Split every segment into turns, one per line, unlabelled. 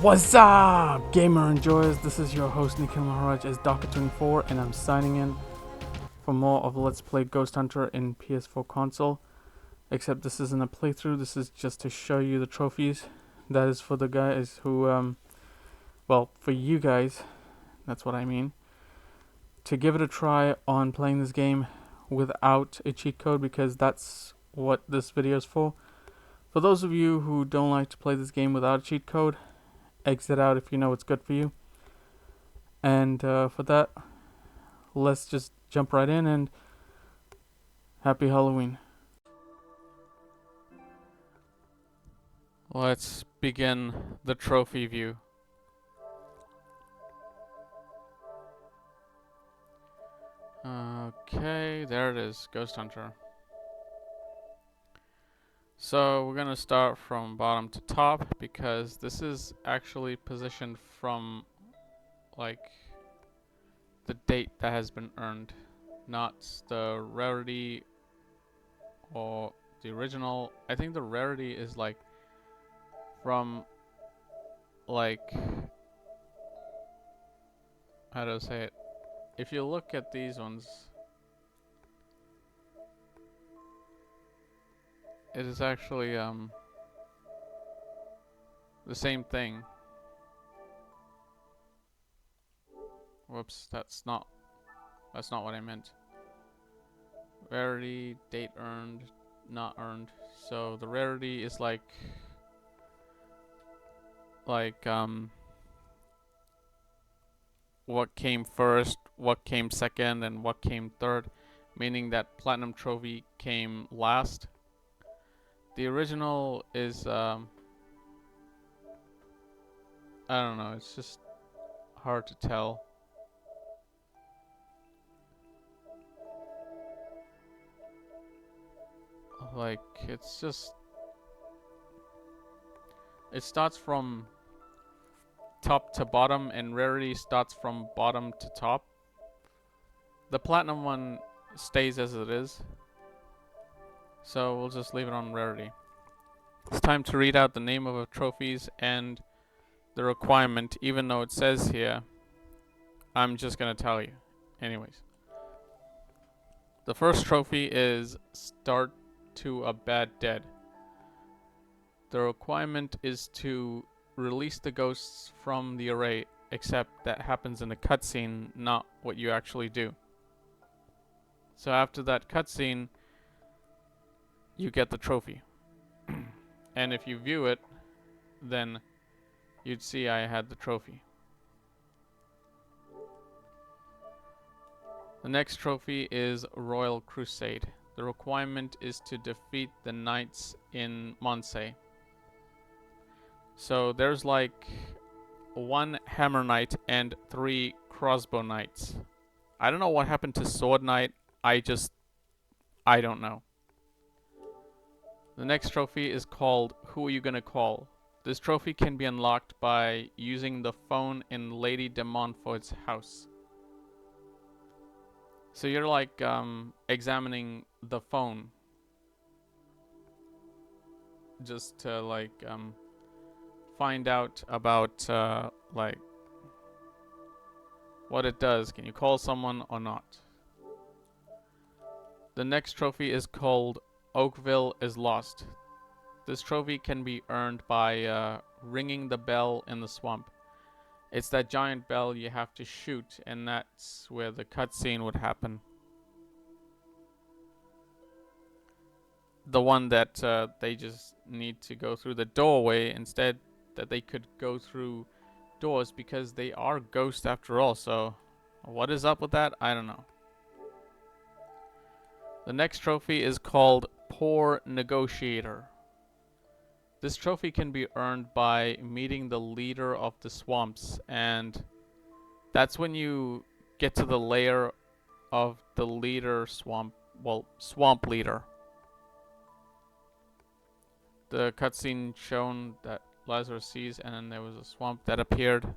What's up, gamer enjoyers? This is your host Nikhil Maharaj as Docker24, and I'm signing in for more of Let's Play Ghosthunter in PS4 console. Except this isn't a playthrough, this is just to show you the trophies. That is for the guys who, well, for you guys, that's what I mean, to give it a try on playing this game without a cheat code, because that's what this video is for. For those of you who don't like to play this game without a cheat code, exit out if you know it's good for you. And for that, let's just jump right in and happy Halloween. Let's begin the trophy view. Okay, there it is, Ghosthunter. So we're gonna start from bottom to top because this is actually positioned from like the date that has been earned, not the rarity or the original. I think the rarity is like from like, how do I say it? If you look at these ones, it is actually the same thing. Whoops, that's not what I meant. Rarity, date earned, not earned. So the rarity is like what came first, what came second, and what came third, meaning that platinum trophy came last. The original is I don't know, it's just hard to tell. Like, it's just, it starts from top to bottom, and rarity starts from bottom to top. The platinum one stays as it is, so we'll just leave it on rarity. It's time to read out the name of the trophies and the requirement, even though it says here. I'm just gonna tell you. Anyways. The first trophy is Start to a Bad Dead. The requirement is to release the ghosts from the array, except that happens in a cutscene, not what you actually do. So after that cutscene, you get the trophy. And if you view it, then you'd see I had the trophy. The next trophy is Royal Crusade. The requirement is to defeat the knights in Monse. So there's like 1 hammer knight and 3 crossbow knights. I don't know what happened to sword knight. I don't know. The next trophy is called Who Are You Gonna Call? This trophy can be unlocked by using the phone in Lady de Montfort's house. So you're like examining the phone just to like find out about like what it does. Can you call someone or not? The next trophy is called Oakville is Lost. This trophy can be earned by ringing the bell in the swamp. It's that giant bell you have to shoot, and that's where the cutscene would happen. The one that they just need to go through the doorway instead that they could go through doors, because they are ghosts after all. So what is up with that? I don't know. The next trophy is called Poor Negotiator. This trophy can be earned by meeting the leader of the swamps, and that's when you get to the lair of the leader swamp leader. The cutscene shown that Lazarus sees, and then there was a swamp that appeared.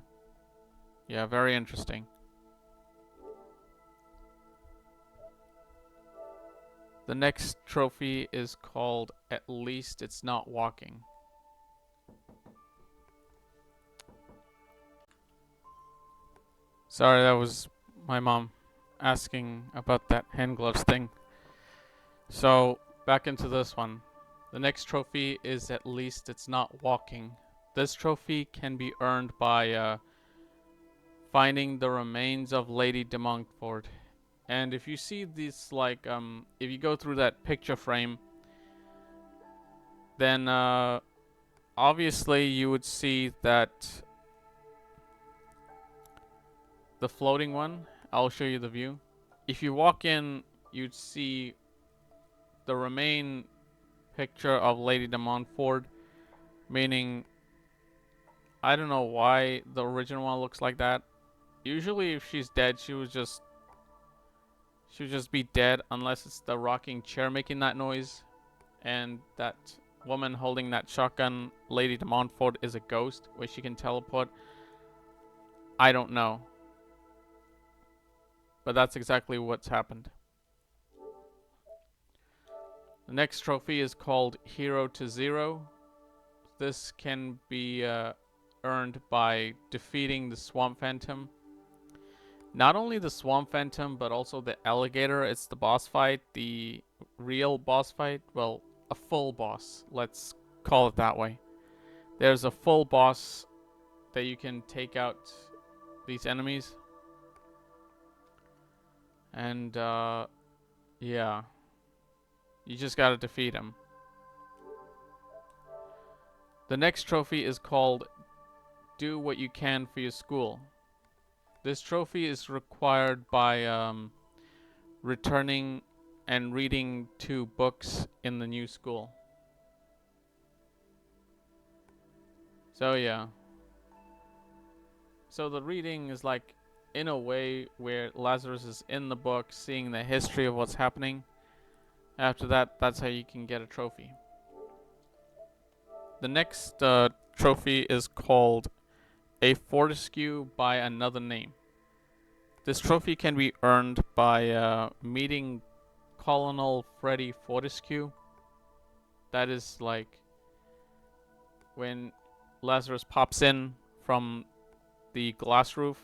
Yeah, very interesting. The next trophy is called At Least It's Not Walking. Sorry, that was my mom asking about that hand gloves thing. So, back into this one. The next trophy is At Least It's Not Walking. This trophy can be earned by finding the remains of Lady de Montfort. And if you see this, like, if you go through that picture frame, then obviously you would see that the floating one. I'll show you the view. If you walk in, you'd see the remain picture of Lady de Montfort, meaning I don't know why the original one looks like that. Usually if she's dead, she would just be dead unless it's the rocking chair making that noise, and that woman holding that shotgun, Lady de Montfort, is a ghost where she can teleport. I don't know. But that's exactly what's happened. The next trophy is called Hero to Zero. This can be earned by defeating the Swamp Phantom. Not only the Swamp Phantom, but also the alligator. It's the boss fight, the real boss fight. Well, a full boss. Let's call it that way. There's a full boss that you can take out these enemies. And, yeah. You just gotta defeat him. The next trophy is called Do What You Can for Your School. This trophy is required by returning and reading 2 books in the new school. So yeah. So the reading is like in a way where Lazarus is in the book seeing the history of what's happening. After that, that's how you can get a trophy. The next trophy is called A Fortescue by Another Name. This trophy can be earned by meeting Colonel Freddy Fortescue. That is like when Lazarus pops in from the glass roof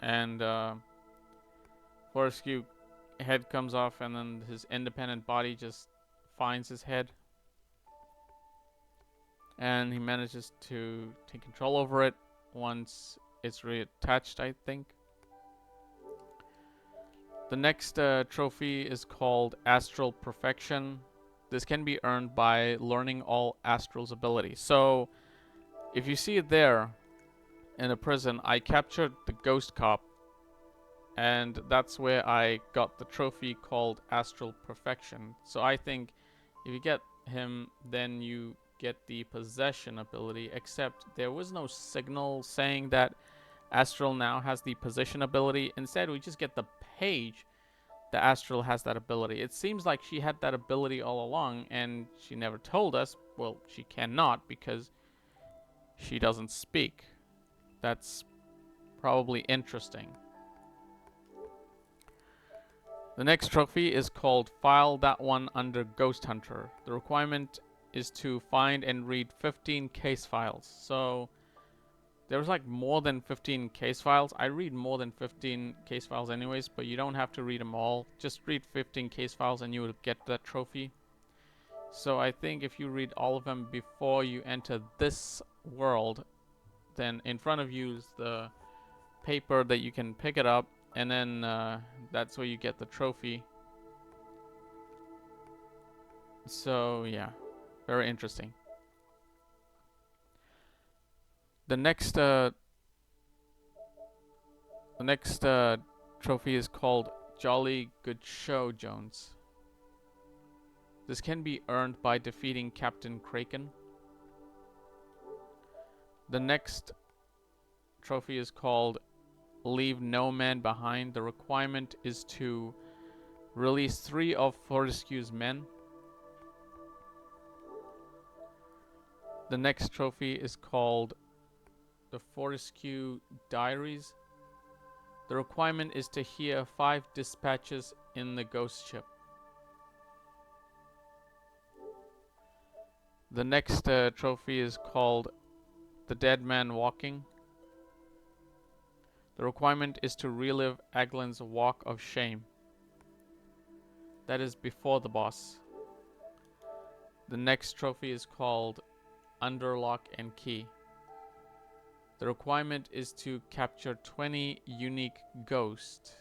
and Fortescue head comes off and then his independent body just finds his head. And he manages to take control over it once it's reattached, I think. The next trophy is called Astral Perfection. This can be earned by learning all Astral's abilities. So, if you see it there in a prison, I captured the ghost cop, and that's where I got the trophy called Astral Perfection. So I think if you get him, then you get the possession ability, except there was no signal saying that Astral now has the position ability. Instead, we just get the page that Astral has that ability. It seems like she had that ability all along, and she never told us. Well, she cannot because she doesn't speak. That's probably interesting. The next trophy is called File That One under Ghosthunter. The requirement is to find and read 15 case files. So there's like more than 15 case files. I read more than 15 case files anyways, but you don't have to read them all. Just read 15 case files and you will get that trophy. So I think if you read all of them before you enter this world, then in front of you is the paper that you can pick it up, and then that's where you get the trophy. So yeah, very interesting. The next trophy is called Jolly Good Show, Jones. This can be earned by defeating Captain Kraken. The next trophy is called Leave No Man Behind. The requirement is to release 3 of Fortescue's men. The next trophy is called the Fortescue Diaries. The requirement is to hear 5 dispatches in the ghost ship. The next trophy is called The Dead Man Walking. The requirement is to relive Aglin's walk of shame. That is before the boss. The next trophy is called Under Lock and Key. The requirement is to capture 20 unique ghosts.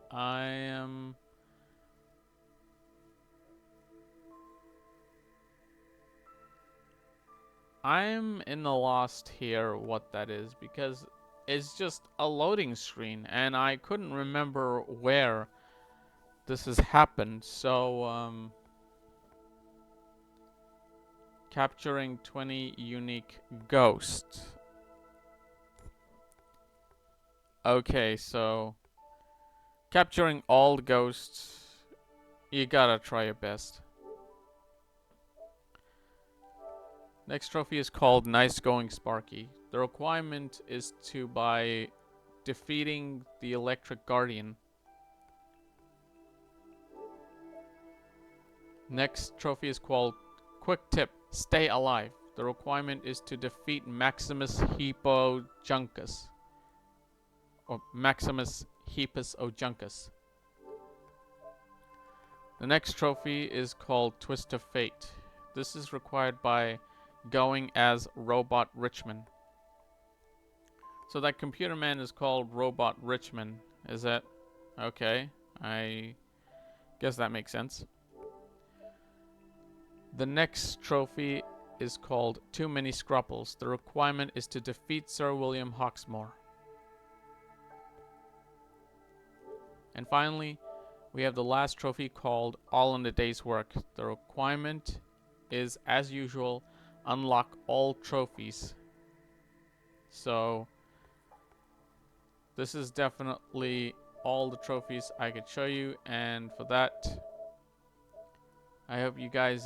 I'm in the lost here what that is, because it's just a loading screen and I couldn't remember where this has happened. So capturing 20 unique ghosts. Okay, so capturing all the ghosts, you gotta try your best. Next trophy is called Nice Going Sparky. The requirement is to by defeating the Electric Guardian. Next trophy is called Quick Tip, Stay Alive. The requirement is to defeat Maximus Hippojuncus. Or Maximus Hippus Ojuncus. The next trophy is called Twist of Fate. This is required by going as Robot Richmond. So that computer man is called Robot Richmond. Is that okay? I guess that makes sense. The next trophy is called Too Many Scrupples. The requirement is to defeat Sir William Hawksmoor. And finally, we have the last trophy called All in a Day's Work. The requirement is, as usual, unlock all trophies. So this is definitely all the trophies I could show you, and for that I hope you guys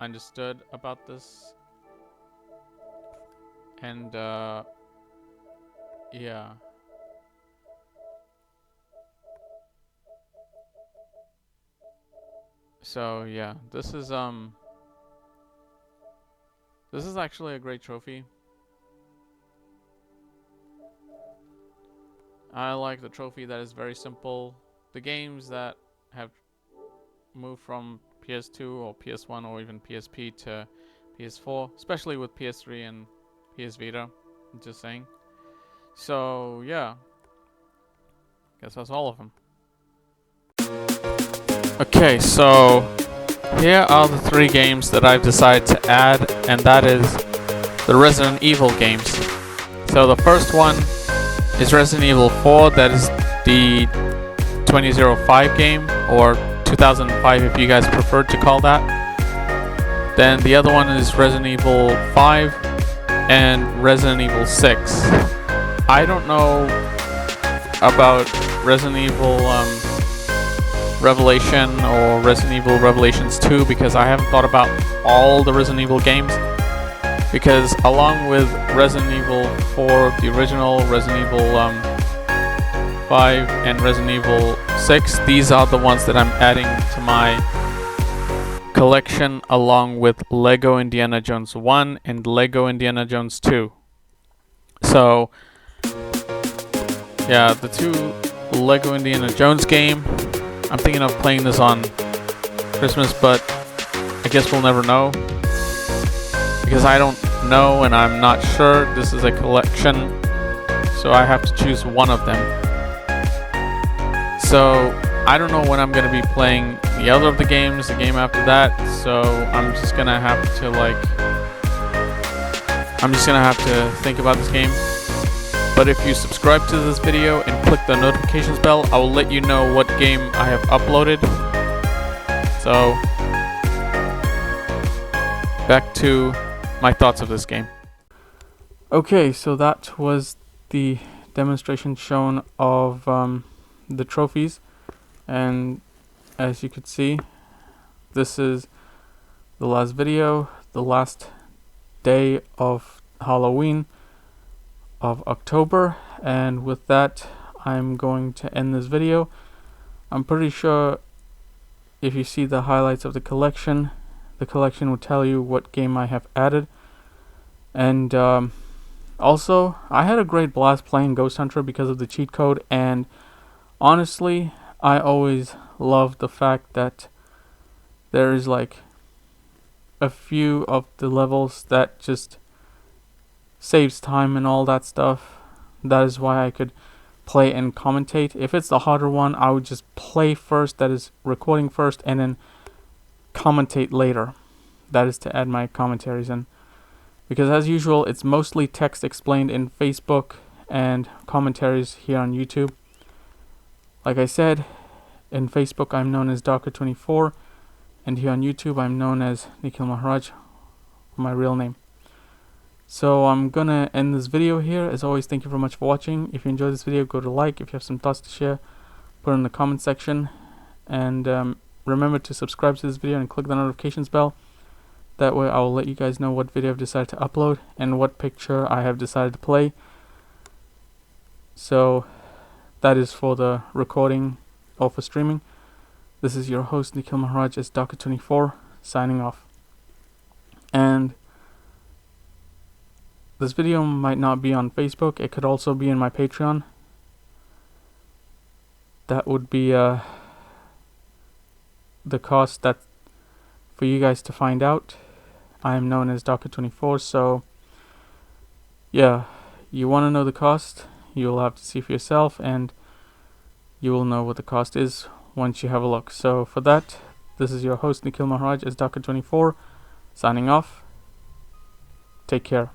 understood about this. And yeah. So yeah, this is actually a great trophy. I like the trophy that is very simple. The games that have moved from PS2 or PS1 or even PSP to PS4, especially with PS3 and PS Vita, I'm just saying. So yeah, guess that's all of them. Okay, so here are the 3 games that I've decided to add, and that is the Resident Evil games. So the first one is Resident Evil 4, that is the 2005 game, or 2005 if you guys prefer to call that. Then the other one is Resident Evil 5 and Resident Evil 6. I don't know about Resident Evil Revelation or Resident Evil Revelations 2 because I haven't thought about all the Resident Evil games. Because along with Resident Evil 4, the original, Resident Evil 5, and Resident Evil 6, these are the ones that I'm adding to my collection along with Lego Indiana Jones 1 and Lego Indiana Jones 2. So, yeah, the 2 Lego Indiana Jones game, I'm thinking of playing this on Christmas, but I guess we'll never know. Because I don't know and I'm not sure. This is a collection, so I have to choose one of them. So I don't know when I'm going to be playing the other of the games, the game after that, so I'm just going to have to think about this game. But if you subscribe to this video and click the notifications bell, I will let you know what game I have uploaded. So back to my thoughts of this game. Okay, so that was the demonstration shown of the trophies, and as you could see, this is the last video, the last day of Halloween of October, and with that I'm going to end this video. I'm pretty sure if you see the highlights of the collection will tell you what game I have added, and Also, I had a great blast playing Ghosthunter because of the cheat code, and honestly, I always love the fact that there is like a few of the levels that just saves time and all that stuff. That is why I could play and commentate. If it's the harder one, I would just play first, that is recording first, and then commentate later. That is to add my commentaries in. Because as usual, it's mostly text explained in Facebook and commentaries here on YouTube. Like I said, in Facebook I'm known as Docker24, and here on YouTube I'm known as Nikhil Maharaj, my real name. So I'm gonna end this video here. As always, thank you very much for watching. If you enjoyed this video, go to like. If you have some thoughts to share, put it in the comment section. And remember to subscribe to this video and click the notifications bell. That way I will let you guys know what video I've decided to upload and what picture I have decided to play. So that is for the recording or for streaming. This is your host Nikhil Maharaj as Docker24 signing off. And this video might not be on Facebook. It could also be in my Patreon. That would be the cost that for you guys to find out. I am known as Docker24, so yeah, you want to know the cost, you'll have to see for yourself, and you will know what the cost is once you have a look. So for that, this is your host Nikhil Maharaj as Docker24 signing off. Take care.